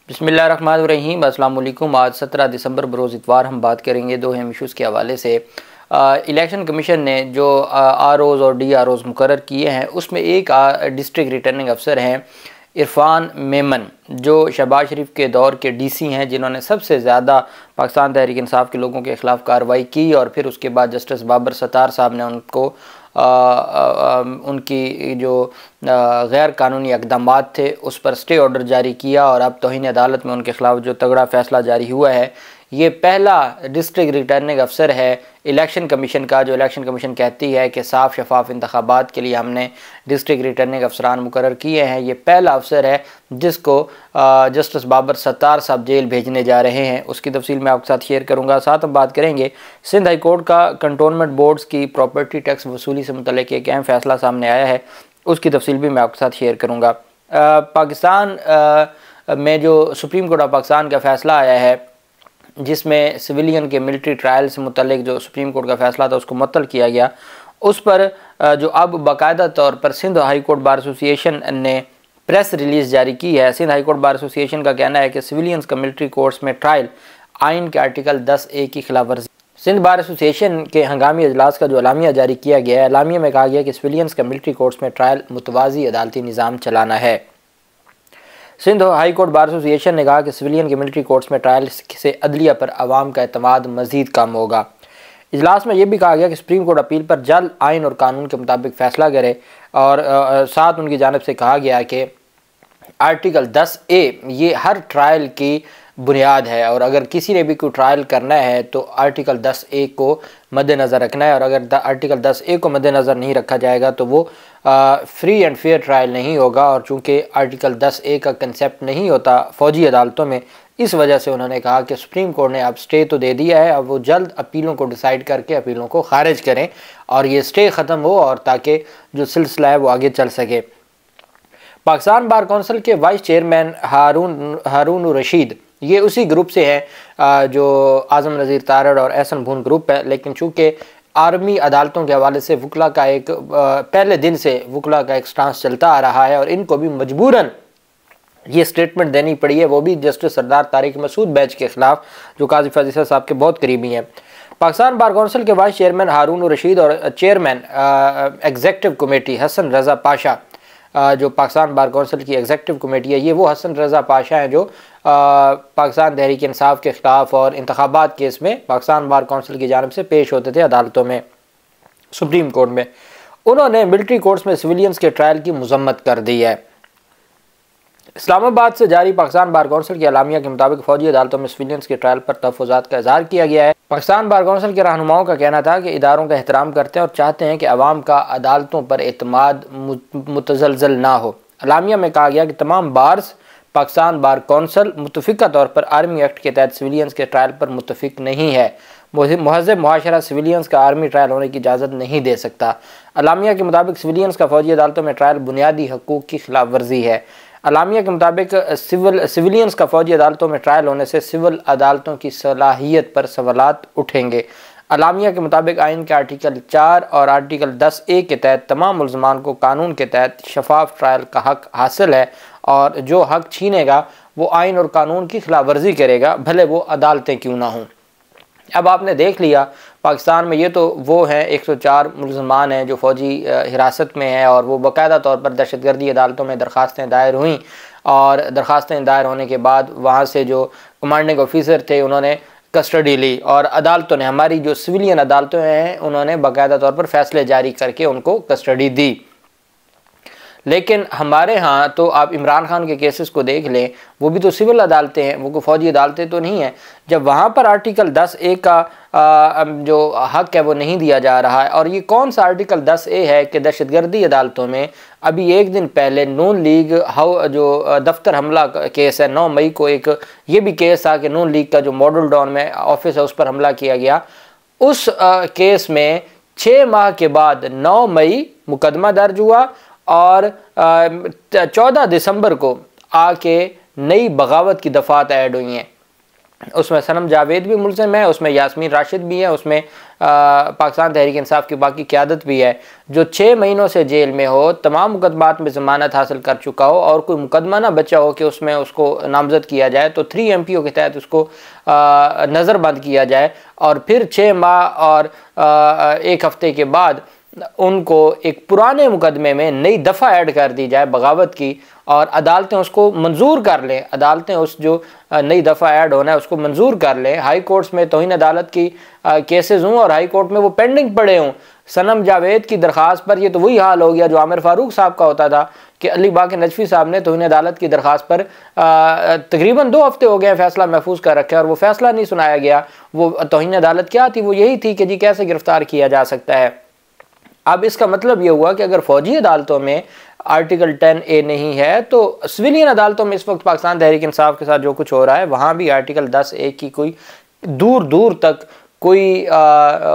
बिस्मिल्लाहिर्रहमानिर्रहीम। अस्सलाम वालेकुम। आज 17 दिसंबर बरोज़ इतवार हम बात करेंगे दो अहम इशूज़ के हवाले से। इलेक्शन कमीशन ने जो आरओज़ और डीआरओज़ मुकर्रर किए हैं उसमें एक डिस्ट्रिक्ट रिटर्निंग अफसर हैं इरफान मेमन, जो शहबाज शरीफ के दौर के डीसी हैं, जिन्होंने सबसे ज़्यादा पाकिस्तान तहरीक इंसाफ के लोगों के ख़िलाफ़ कार्रवाई की और फिर उसके बाद जस्टिस बाबर सत्तार साहब ने उनको उनकी जो गैर कानूनी इक़दामात थे उस पर स्टे ऑर्डर जारी किया और अब तौहीन अदालत में उनके ख़िलाफ़ जो तगड़ा फ़ैसला जारी हुआ है। ये पहला डिस्ट्रिक्ट रिटर्निंग अफसर है इलेक्शन कमीशन का, जो इलेक्शन कमीशन कहती है कि साफ़ शफाफ इंतखाबात के लिए हमने डिस्ट्रिक्ट रिटर्निंग अफसरान मुकर्रर किए हैं। ये पहला अफसर है जिसको जस्टिस बाबर सत्तार साहब जेल भेजने जा रहे हैं। उसकी तफसील मैं आपके साथ शेयर करूँगा। साथ हम बात करेंगे सिंध हाई कोर्ट का कंटोनमेंट बोर्ड्स की प्रॉपर्टी टैक्स वसूली से मुतल्लिक़ एक अहम फ़ैसला सामने आया है, उसकी तफसील भी मैं आपके साथ शेयर करूँगा। पाकिस्तान में जो सुप्रीम कोर्ट ऑफ पाकिस्तान का फ़ैसला आया है जिसमें सिविलियन के मिलिट्री ट्रायल से मुतल्लिक जो सुप्रीम कोर्ट का फ़ैसला था उसको मुअत्तल किया गया, उस पर जो अब बाकायदा तौर पर Sindh high court bar association ने प्रेस रिलीज़ जारी की है। Sindh high court bar association का कहना है कि सिविलियंस का मिलिट्री कोर्ट्स में ट्रायल आइन के आर्टिकल 10A की खिलाफ वर्जी। सिंध बार एसोसिएशन के हंगामी अजलास का जो अलामिया जारी किया गया है, अलामिया में कहा गया कि सिविलियंस का मिलिट्री कोर्ट्स में ट्रायल मुतवाज़ी अदालती निज़ाम चलाना है। Sindh high court bar association ने कहा कि सिविलियन के मिलिट्री कोर्ट्स में ट्रायल से अदलिया पर आवाम का एतमाद मज़ीद कम होगा। इजलास में यह भी कहा गया कि सुप्रीम कोर्ट अपील पर जल्द आइन और कानून के मुताबिक फ़ैसला करे और साथ उनकी जानिब से कहा गया कि आर्टिकल 10A ये हर ट्रायल की बुनियाद है और अगर किसी ने भी कोई ट्रायल करना है तो आर्टिकल 10A को मद्देनज़र रखना है और अगर आर्टिकल 10A को मद्देनज़र नहीं रखा जाएगा तो वो फ्री एंड फेयर ट्रायल नहीं होगा। और चूँकि आर्टिकल 10A का कंसेप्ट नहीं होता फ़ौजी अदालतों में, इस वजह से उन्होंने कहा कि सुप्रीम कोर्ट ने अब स्टे तो दे दिया है, अब वो जल्द अपीलों को डिसाइड करके अपीलों को खारिज करें और ये स्टे ख़त्म हो और ताकि जो सिलसिला है वो आगे चल सके। पाकिस्तान बार कौंसिल के वाइस चेयरमैन हारून रशीद ये उसी ग्रुप से है जो आज़म नज़ीर तारड़ और एहसन भून ग्रुप है, लेकिन चूँकि आर्मी अदालतों के हवाले से वकला का एक पहले दिन से वकला का एक स्टांस चलता आ रहा है और इनको भी मजबूरन ये स्टेटमेंट देनी पड़ी है, वो भी जस्टिस सरदार तारिक मसूद बैच के ख़िलाफ़ जो काजी फजीसा साहब के बहुत करीबी हैं। पाकिस्तान बार कौंसिल के वाइस चेयरमैन हारून रशीद और चेयरमैन एग्जेक्टिव कमेटी हसन रज़ा पाशा, जो पाकिस्तान बार कौंसिल की एग्जेक्टिव कमेटी है, ये वो हसन रज़ा पाशा हैं जो पाकिस्तान तहरीक इंसाफ के ख़िलाफ़ और इंतखाबात केस में पाकिस्तान बार कौंसिल की जानिब से पेश होते थे अदालतों में, सुप्रीम कोर्ट में। उन्होंने मिलिट्री कोर्ट्स में सिविलियंस के ट्रायल की मजम्मत कर दी है। इस्लामाबाद से जारी पाकिस्तान बार कौंसिल के अलामिया के मुताबिक फ़ौजी अदालतों में सिविलियंस के ट्रायल पर तहफ़्फ़ुज़ात का इज़हार किया गया है। पाकिस्तान बार कौंसिल के रहनुमाओं का कहना था कि इदारों का एहतराम करते हैं और चाहते हैं कि अवाम का अदालतों पर एतमाद मुतज़लज़ल ना हो। अलामिया में कहा गया कि तमाम बार्स पाकिस्तान बार कौंसिल मुतफ़िक़ा तौर पर आर्मी एक्ट के तहत सिविलियंस के ट्रायल पर मुतफ़िक़ नहीं है। महज़ब मुआशरा सिविलियंस का आर्मी ट्रायल होने की इजाज़त नहीं दे सकता। अलामिया के मुताबिक सिविलियंस का फ़ौजी अदालतों में ट्रायल बुनियादी हकूक़ की खिलाफ वर्जी है। अलामिया के मुताबिक सिविलियंस का फ़ौजी अदालतों में ट्रायल होने से सिविल अदालतों की सलाहियत पर सवालात उठेंगे। अलामिया के मुताबिक आइन के आर्टिकल 4 और आर्टिकल 10A के तहत तमाम मुल्ज़मान को कानून के तहत शफाफ ट्रायल का हक़ हासिल है और जो हक़ छीनेगा वो आइन और कानून की खिलाफ वर्जी करेगा, भले वो अदालतें क्यों ना हों। अब आपने देख लिया पाकिस्तान में ये तो वो हैं 104 मुल्ज़मान हैं जो फ़ौजी हिरासत में हैं और वो बाकायदा तौर पर दहशतगर्दी अदालतों में दरख्वास्तें दायर हुई और दरख्वास्तें दायर होने के बाद वहाँ से जो कमांडिंग ऑफिसर थे उन्होंने कस्टडी ली और अदालतों ने, हमारी जो सिविलियन अदालतें हैं, उन्होंने बाकायदा तौर पर फ़ैसले जारी करके उनको कस्टडी दी। लेकिन हमारे यहाँ तो आप इमरान खान के केसेस को देख लें, वो भी तो सिविल अदालतें हैं, वो कोई फ़ौजी अदालतें तो नहीं हैं। जब वहाँ पर आर्टिकल 10A का जो हक़ है वो नहीं दिया जा रहा है और ये कौन सा आर्टिकल 10A है कि दहशतगर्दी अदालतों में अभी एक दिन पहले नून लीग जो दफ्तर हमला केस है 9 मई को, एक ये भी केस था कि नून लीग का जो मॉडल टाउन में ऑफिस है उस पर हमला किया गया। उस केस में 6 माह के बाद 9 मई मुकदमा दर्ज हुआ और 14 दिसंबर को आके नई बगावत की दफ़ात ऐड हुई हैं। उसमें सनम जावेद भी मुलज़िम है, उसमें यास्मीन राशिद भी है, उसमें पाकिस्तान तहरीक इंसाफ की बाकी क़यादत भी है। जो 6 महीनों से जेल में हो, तमाम मुकदमात में ज़मानत हासिल कर चुका हो और कोई मुकदमा ना बचा हो कि उसमें उसको नामज़द किया जाए, तो 3 MPO के तहत उसको नज़रबंद किया जाए और फिर 6 माह और 1 हफ़्ते के बाद उनको एक पुराने मुकदमे में नई दफ़ा ऐड कर दी जाए बगावत की, और अदालतें उसको मंजूर कर लें। अदालतें उस जो नई दफ़ा ऐड होना है उसको मंजूर कर लें। हाई कोर्ट्स में तौहीन अदालत की केसेस हों और हाई कोर्ट में वो पेंडिंग पड़े हों। सनम जावेद की दरख्वास्त पर ये तो वही हाल हो गया जो आमिर फारूक साहब का होता था कि अली बाक़ी नजफ़ी साहब ने तौहीन अदालत की दरख्वास्त पर तकरीबन 2 हफ़्ते हो गए फ़ैसला महफूज कर रखा है और वो फ़ैसला नहीं सुनाया गया। वो तौहीन अदालत क्या थी? वो यही थी कि जी कैसे गिरफ़्तार किया जा सकता है। अब इसका मतलब ये हुआ कि अगर फ़ौजी अदालतों में आर्टिकल 10A नहीं है तो सिविलियन अदालतों में इस वक्त पाकिस्तान तहरीक इंसाफ के साथ जो कुछ हो रहा है वहाँ भी आर्टिकल 10A की कोई दूर दूर तक कोई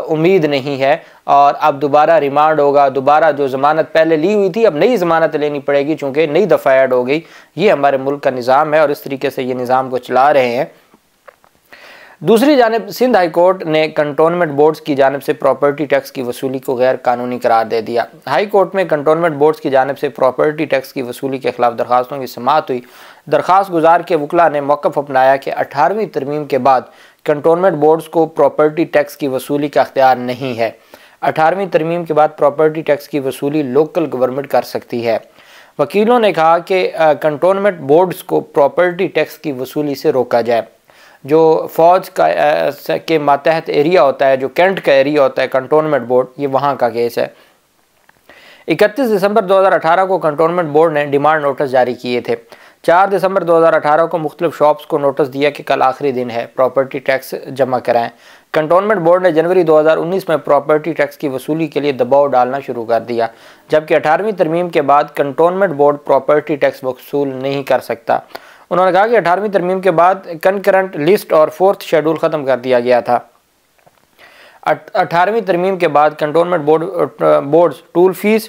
उम्मीद नहीं है। और अब दोबारा रिमांड होगा, दोबारा जो ज़मानत पहले ली हुई थी अब नई ज़मानत लेनी पड़ेगी चूँकि नई दफ़ा ऐड हो गई। ये हमारे मुल्क का निज़ाम है और इस तरीके से ये निज़ाम को चला रहे हैं। दूसरी जानिब सिंध हाई कोर्ट ने कंटोनमेंट बोर्ड्स की जानिब से प्रॉपर्टी टैक्स की वसूली को गैर कानूनी करार दे दिया। हाई कोर्ट में कंटोनमेंट बोर्ड्स की जानिब से प्रॉपर्टी टैक्स की वसूली के खिलाफ दरखास्तों की समाअत हुई। दरखास्त गुजार के वकला ने मौक़िफ़ अपनाया कि 18वीं तरमीम के बाद कंटोनमेंट बोर्ड्स को प्रॉपर्टी टैक्स की वसूली का अख्तियार नहीं है। 18वीं तरमीम के बाद प्रॉपर्टी टैक्स की वसूली लोकल गवर्नमेंट कर सकती है। वकीलों ने कहा कि कंटोनमेंट बोर्ड्स को प्रॉपर्टी टैक्स की वसूली से रोका जाए। जो फ़ौज का के मातहत एरिया होता है, जो कैंट का एरिया होता है कंटोनमेंट बोर्ड, ये वहाँ का केस है। 31 दिसंबर 2018 को कंटोनमेंट बोर्ड ने डिमांड नोटिस जारी किए थे। 4 दिसंबर 2018 को मुख्तलिफ शॉप्स को नोटिस दिया कि कल आखिरी दिन है, प्रॉपर्टी टैक्स जमा कराएं। कंटोनमेंट बोर्ड ने जनवरी 2019 में प्रॉपर्टी टैक्स की वसूली के लिए दबाव डालना शुरू कर दिया, जबकि 18वीं तरमीम के बाद कंटोनमेंट बोर्ड प्रॉपर्टी टैक्स वसूल नहीं कर सकता। उन्होंने कहा कि 18वीं तरमीम के बाद कंकरेंट लिस्ट और 4th शेड्यूल ख़त्म कर दिया गया था। 18वीं तरमीम के बाद cantonment boards tool fees,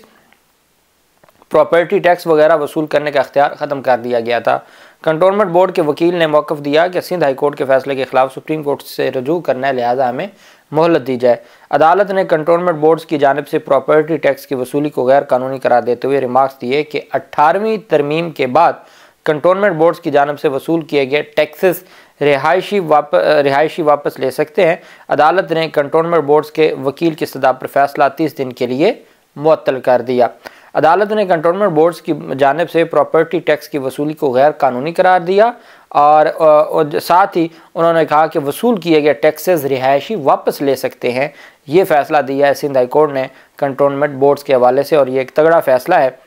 property tax वगैरह वसूल करने का अख्तियार ख़त्म कर दिया गया था। कंटोनमेंट बोर्ड के वकील ने मौक़िफ़ दिया कि सिंध हाई कोर्ट के फैसले के खिलाफ सुप्रीम कोर्ट से रजू करना है, लिहाजा हमें मोहलत दी जाए। अदालत ने कंटोनमेंट बोर्ड्स की जानिब से प्रॉपर्टी टैक्स की वसूली को गैर कानूनी करार देते हुए रिमार्क्स दिए कि 18वीं तरमीम के बाद कंटोनमेंट बोर्ड्स की जानिब से वसूल किए गए टैक्सेस रिहायशी वापस ले सकते हैं। अदालत ने कंटोनमेंट बोर्ड्स के वकील की सदा पर फैसला 30 दिन के लिए मुअत्तल कर दिया। अदालत ने कंटोनमेंट बोर्ड्स की जानिब से प्रॉपर्टी टैक्स की वसूली को गैर कानूनी करार दिया और साथ ही उन्होंने कहा कि वसूल किए गए टैक्सेस रिहायशी वापस ले सकते हैं। ये फ़ैसला दिया है सिंध हाई कोर्ट ने कंटोनमेंट बोर्ड्स के हवाले से और ये एक तगड़ा फ़ैसला है।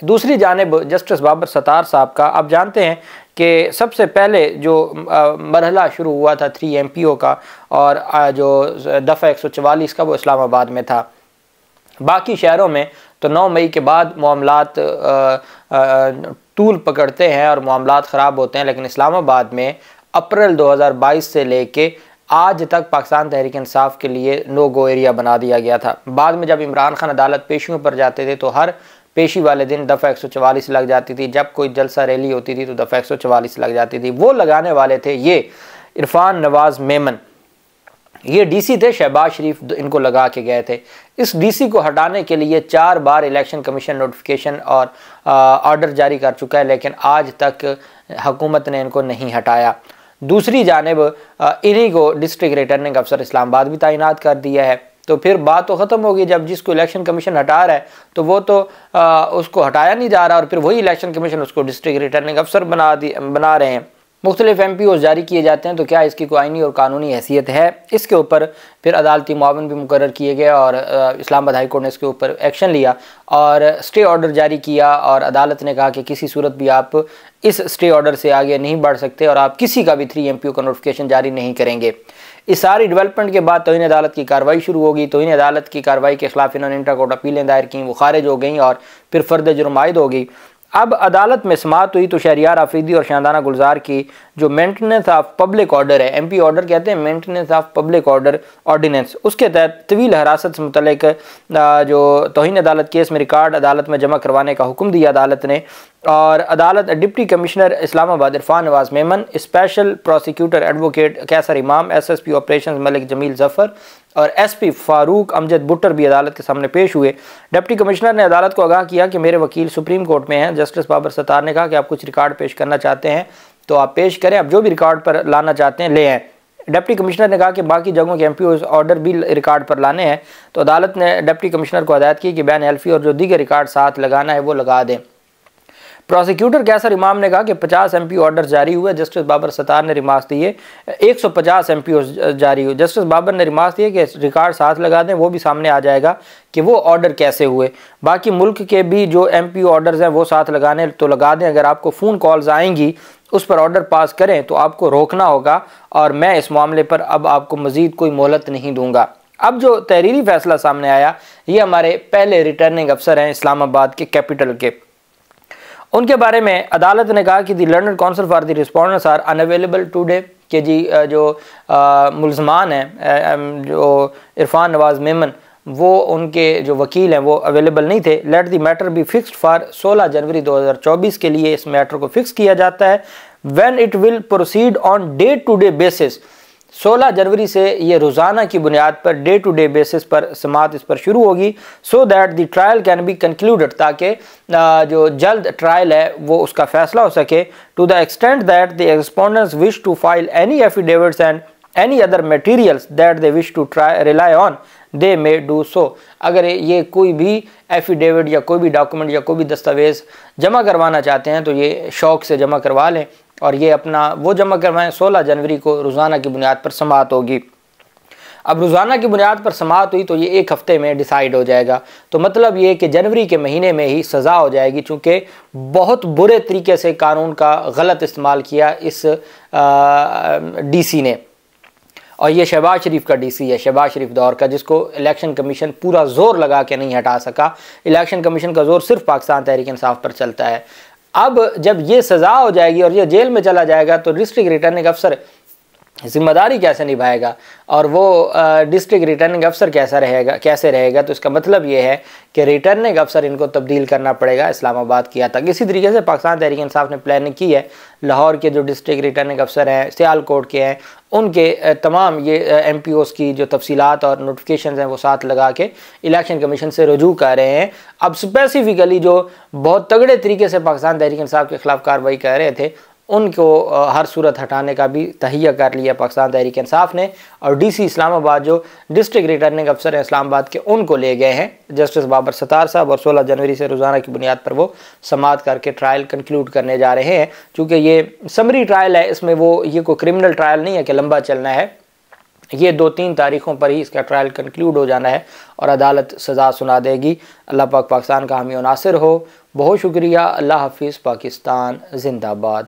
दूसरी जानिब जस्टिस बाबर सत्तार साहब का, आप जानते हैं कि सबसे पहले जो मरहला शुरू हुआ था 3 MPO का और जो दफ़ा 144 का वो इस्लामाबाद में था। बाकी शहरों में तो 9 मई के बाद मामलात टूल पकड़ते हैं और मामलात ख़राब होते हैं, लेकिन इस्लामाबाद में अप्रैल 2022 से लेके आज तक पाकिस्तान तहरीक इंसाफ के लिए नो गो एरिया बना दिया गया था। बाद में जब इमरान खान अदालत पेशियों पर जाते थे तो हर पेशी वाले दिन दफ़ा 144 लग जाती थी। जब कोई जलसा रैली होती थी तो दफ़ा 144 लग जाती थी। वो लगाने वाले थे ये इरफान नवाज मेमन, ये DC थे, शहबाज शरीफ इनको लगा के गए थे। इस DC को हटाने के लिए 4 बार इलेक्शन कमीशन नोटिफिकेशन और ऑर्डर जारी कर चुका है, लेकिन आज तक हुकूमत ने इनको नहीं हटाया। दूसरी जानिब इन्हीं को डिस्ट्रिक्ट रिटर्निंग अफसर इस्लामाबाद भी तैनात कर दिया है। तो फिर बात तो ख़त्म होगी, जब जिसको इलेक्शन कमीशन हटा रहा है तो वो तो उसको हटाया नहीं जा रहा और फिर वही इलेक्शन कमीशन उसको डिस्ट्रिक्ट रिटर्निंग अफसर बना रहे हैं। मुख्तलिफ MPOs जारी किए जाते हैं, तो क्या इसकी कोई आइनी और कानूनी हैसियत है? इसके ऊपर फिर अदालती मुआवन भी मुकर्रर किए गए और इस्लामाबाद हाई कोर्ट ने इसके ऊपर एक्शन लिया और स्टे ऑर्डर जारी किया और अदालत ने कहा कि किसी सूरत भी आप इस स्टे ऑर्डर से आगे नहीं बढ़ सकते और आप किसी का भी 3 MPO का नोटिफिकेशन जारी नहीं करेंगे। इस सारी डेवलपमेंट के बाद तौहीन अदालत की कार्रवाई शुरू होगी। तौहीन अदालत की कार्रवाई के खिलाफ इन्होंने इंटर कोर्ट अपीलें दायर की, वो खारिज हो गई और फिर फर्द जुर्म आयद हो गई। अब अदालत में समाअत हुई तो शहरियार आफरीदी और शानदाना गुलजार की जो मेंटेनेंस ऑफ पब्लिक ऑर्डर है, MP ऑर्डर कहते हैं, maintenance of public order ordinance, उसके तहत तवील हिरासत से मुतल्लिक जो तौहीन अदालत केस में रिकॉर्ड अदालत में जमा करवाने का हुक्म दिया अदालत ने। और अदालत deputy commissioner Islamabad Irfan Nawaz Memon, special prosecutor advocate Qaiser Imam, SSP operations Malik Jamil Zafar और SP फारूक अमजद बुट्टर भी अदालत के सामने पेश हुए। डिप्टी कमिश्नर ने अदालत को आगाह किया कि मेरे वकील सुप्रीम कोर्ट में हैं। जस्टिस बाबर सत्तार ने कहा कि आप कुछ रिकॉर्ड पेश करना चाहते हैं तो आप पेश करें, आप जो भी रिकॉर्ड पर लाना चाहते हैं ले आएँ। डिप्टी कमिश्नर ने कहा कि बाकी जगहों के MPO ऑर्डर भी रिकॉर्ड पर लाने हैं, तो अदालत ने डिप्टी कमिश्नर को हदायत की कि बैन हल्फी और जो दीगर रिकॉर्ड साथ लगाना है वो लगा दें। प्रोसिक्यूटर कैसर इमाम ने कहा कि 50 MPO ऑर्डर जारी हुए। जस्टिस बाबर सत्तार ने रिमार्क्स दिए 150 MPO जारी हुए। जस्टिस बाबर ने रिमार्क्स दिए कि रिकॉर्ड साथ लगा दें, वो भी सामने आ जाएगा कि वो ऑर्डर कैसे हुए। बाकी मुल्क के भी जो MPO ऑर्डर्स हैं वो साथ लगाने तो लगा दें। अगर आपको फ़ोन कॉल्स आएंगी उस पर ऑर्डर पास करें तो आपको रोकना होगा और मैं इस मामले पर अब आपको मज़ीद कोई मोहलत नहीं दूंगा। अब जो तहरीरी फैसला सामने आया, ये हमारे पहले रिटर्निंग अफसर हैं इस्लामाबाद के कैपिटल के। उनके बारे में अदालत ने कहा कि the London counsel for the respondents are unavailable today, कि जी जो मुल्ज़मान हैं जो इरफान नवाज मेमन, वो उनके जो वकील हैं वो अवेलेबल नहीं थे। Let the matter be fixed for 16 जनवरी 2024 के लिए इस मैटर को फिक्स किया जाता है। When it will proceed on day to day basis, 16 जनवरी से ये रोज़ाना की बुनियाद per day to day basis पर समाअत इस पर शुरू होगी, so that the trial can be concluded, ताकि जो जल्द ट्रायल है वो उसका फैसला हो सके। To the extent that the respondents wish to file any affidavits and any other materials that they wish to rely on they may do so. अगर ये कोई भी एफिडेविट या कोई भी डॉक्यूमेंट या कोई भी दस्तावेज़ जमा करवाना चाहते हैं तो ये शौक़ से जमा करवा लें और ये अपना वो जमा करवाएं। 16 जनवरी को रोज़ाना की बुनियाद पर समाअत होगी। अब रोज़ाना की बुनियाद पर समाअत हुई तो ये एक हफ़्ते में डिसाइड हो जाएगा, तो मतलब ये कि जनवरी के महीने में ही सज़ा हो जाएगी, चूँकि बहुत बुरे तरीके से कानून का गलत इस्तेमाल किया इस DC ने। और ये शहबाज शरीफ का DC है, शहबाज शरीफ दौर का, जिसको इलेक्शन कमीशन पूरा ज़ोर लगा के नहीं हटा सका। इलेक्शन कमीशन का ज़ोर सिर्फ पाकिस्तान तहरीक इंसाफ पर चलता है। अब जब ये सज़ा हो जाएगी और ये जेल में चला जाएगा तो डिस्ट्रिक्ट रिटर्निंग अफसर जिम्मेदारी कैसे निभाएगा और वो डिस्ट्रिक्ट रिटर्निंग अफसर कैसे रहेगा। तो इसका मतलब ये है कि रिटर्निंग अफसर इनको तब्दील करना पड़ेगा इस्लामाबाद किया तक। इसी तरीके से पाकिस्तान तहरीक इंसाफ ने प्लानिंग की है, लाहौर के जो डिस्ट्रिक्ट रिटर्निंग अफसर हैं, सियालकोट के हैं, उनके तमाम ये MPOs की जो तफसीलात और नोटिफिकेशन हैं वो साथ लगा के इलेक्शन कमीशन से रुजू कर रहे हैं। अब स्पेसिफिकली जो बहुत तगड़े तरीके से पाकिस्तान तहरीक इंसाफ के ख़िलाफ़ कार्रवाई कर रहे थे उनको हर सूरत हटाने का भी तहिया कर लिया पाकिस्तान तहरीक इंसाफ ने। और DC इस्लामाबाद जो डिस्ट्रिक्ट रिटर्निंग अफसर हैं इस्लामाबाद के, उनको ले गए हैं जस्टिस बाबर सत्तार साहब, और 16 जनवरी से रोज़ाना की बुनियाद पर वो समाअत करके ट्रायल कंक्लूड करने जा रहे हैं। चूँकि ये समरी ट्रायल है, इसमें वो ये कोई क्रिमिनल ट्रायल नहीं है कि लंबा चलना है, ये 2-3 तारीखों पर ही इसका ट्रायल कंक्लूड हो जाना है और अदालत सज़ा सुना देगी। अल्लाह पाक पाकिस्तान का हामी और नासिर हो। बहुत शुक्रिया। अल्लाह हाफिज़। पाकिस्तान जिंदाबाद।